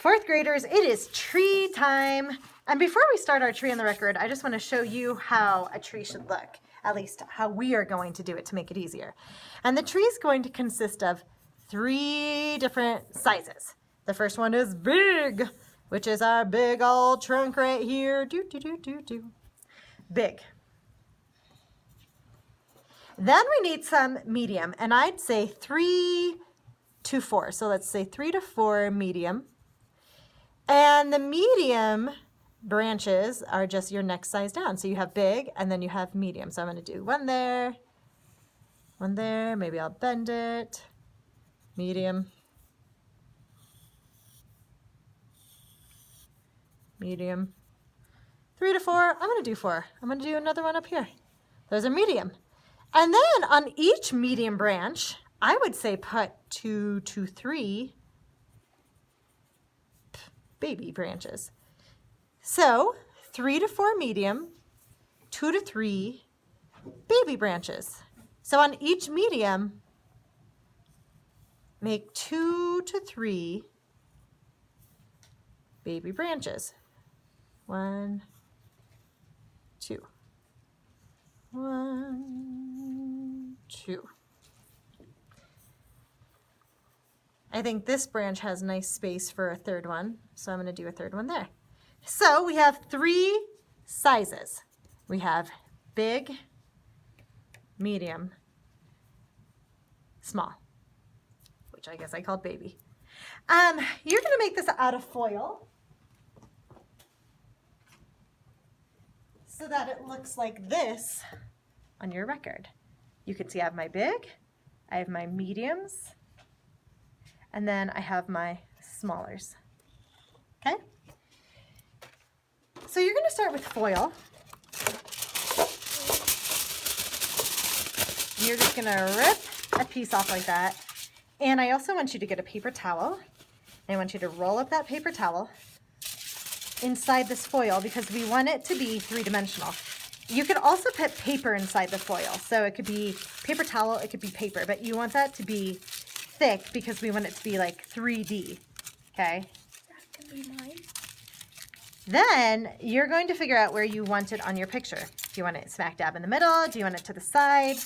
Fourth graders, it is tree time. And before we start our tree on the record, I just want to show you how a tree should look, at least how we are going to do it to make it easier. And the tree is going to consist of 3 different sizes. The first one is big, which is our big old trunk right here. Big. Then we need some medium, and I'd say 3 to 4. So let's say 3 to 4 medium. And the medium branches are just your next size down. So you have big and then you have medium. So I'm going to do one there, maybe I'll bend it, medium, medium, 3 to 4. I'm going to do 4. I'm going to do another one up here. Those are medium. And then on each medium branch, I would say put 2 to 3 baby branches. So 3 to 4 medium, 2 to 3 baby branches. So on each medium, make 2 to 3 baby branches. 1, 2. 1, 2. I think this branch has nice space for a third one, so I'm going to do a third one there. So we have 3 sizes. We have big, medium, small, which I guess I called baby. You're going to make this out of foil so that it looks like this on your record. You can see I have my big, I have my mediums, and then I have my smallers. Okay? So you're going to start with foil. And you're just going to rip a piece off like that. And I also want you to get a paper towel. And I want you to roll up that paper towel inside this foil because we want it to be 3-dimensional. You could also put paper inside the foil. So it could be paper towel, it could be paper, but you want that to be thick because we want it to be like 3D, okay? That could be mine. Then you're going to figure out where you want it on your picture. Do you want it smack dab in the middle? Do you want it to the side?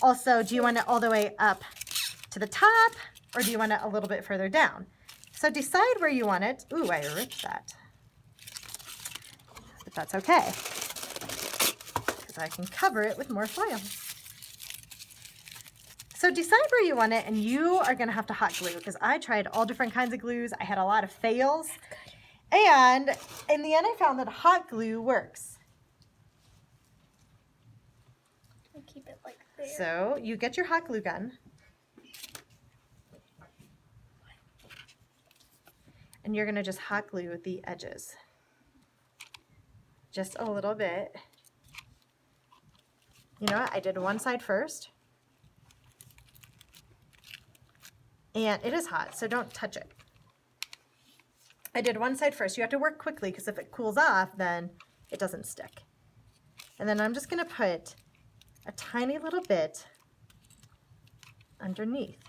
Also, do you want it all the way up to the top or do you want it a little bit further down? So decide where you want it. Ooh, I ripped that. But that's okay because I can cover it with more foil. So decide where you want it, and you are going to have to hot glue because I tried all different kinds of glues. I had a lot of fails. And in the end, I found that hot glue works. I'll keep it like there. So you get your hot glue gun. And you're going to just hot glue the edges. Just a little bit. You know what? I did one side first. And it is hot, so don't touch it. I did one side first. You have to work quickly because if it cools off, then it doesn't stick. And then I'm just going to put a tiny little bit underneath.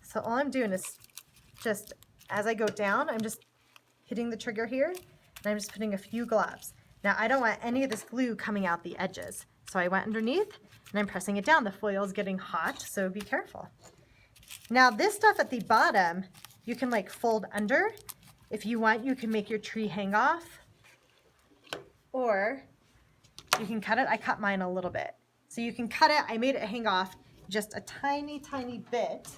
So all I'm doing is just, as I go down, I'm just hitting the trigger here, and I'm just putting a few globs. Now, I don't want any of this glue coming out the edges. So I went underneath, and I'm pressing it down. The foil is getting hot, so be careful. Now, this stuff at the bottom, you can like fold under. If you want, you can make your tree hang off, or you can cut it. I cut mine a little bit. So you can cut it. I made it hang off just a tiny, tiny bit,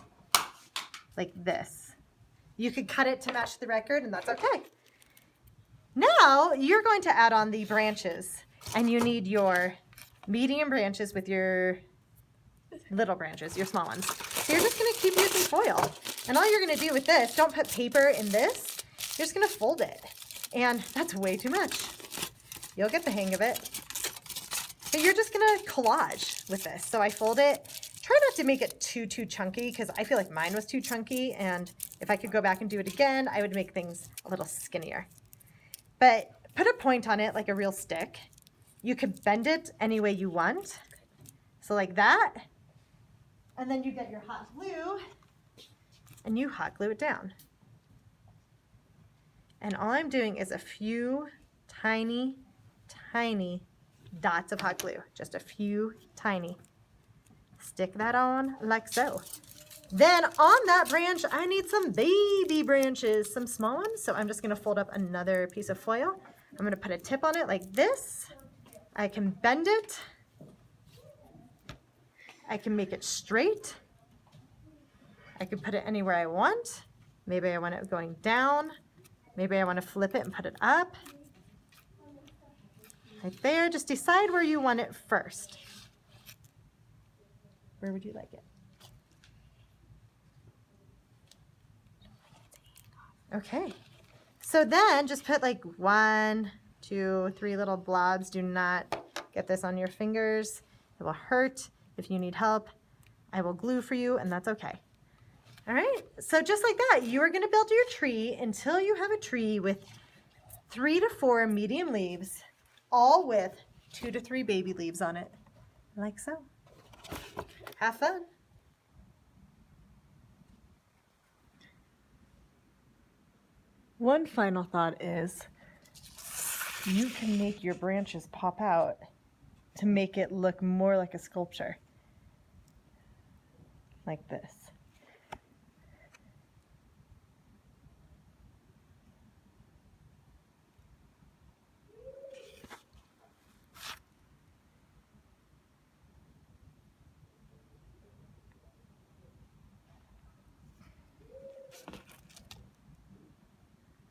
like this. You could cut it to match the record, and that's okay. Now, you're going to add on the branches, and you need your medium branches with your little branches, your small ones. So you're just going to keep using foil. And all you're going to do with this, don't put paper in this. You're just going to fold it. And that's way too much. You'll get the hang of it. But you're just going to collage with this. So I fold it. Try not to make it too chunky because I feel like mine was too chunky. And if I could go back and do it again, I would make things a little skinnier. But put a point on it like a real stick. You could bend it any way you want. So like that. And then you get your hot glue and you hot glue it down. And all I'm doing is a few tiny, tiny dots of hot glue. Just a few tiny. Stick that on like so. Then on that branch, I need some baby branches, some small ones. So I'm just gonna fold up another piece of foil. I'm gonna put a tip on it like this. I can bend it. I can make it straight. I can put it anywhere I want. Maybe I want it going down. Maybe I want to flip it and put it up. Right there, just decide where you want it first. Where would you like it? Okay, so then just put like 1, 2, 3 little blobs. Do not get this on your fingers. It will hurt. If you need help, I will glue for you, and that's okay. All right, so just like that, you are gonna build your tree until you have a tree with 3 to 4 medium leaves, all with 2 to 3 baby leaves on it, like so. Have fun. One final thought is you can make your branches pop out to make it look more like a sculpture, like this.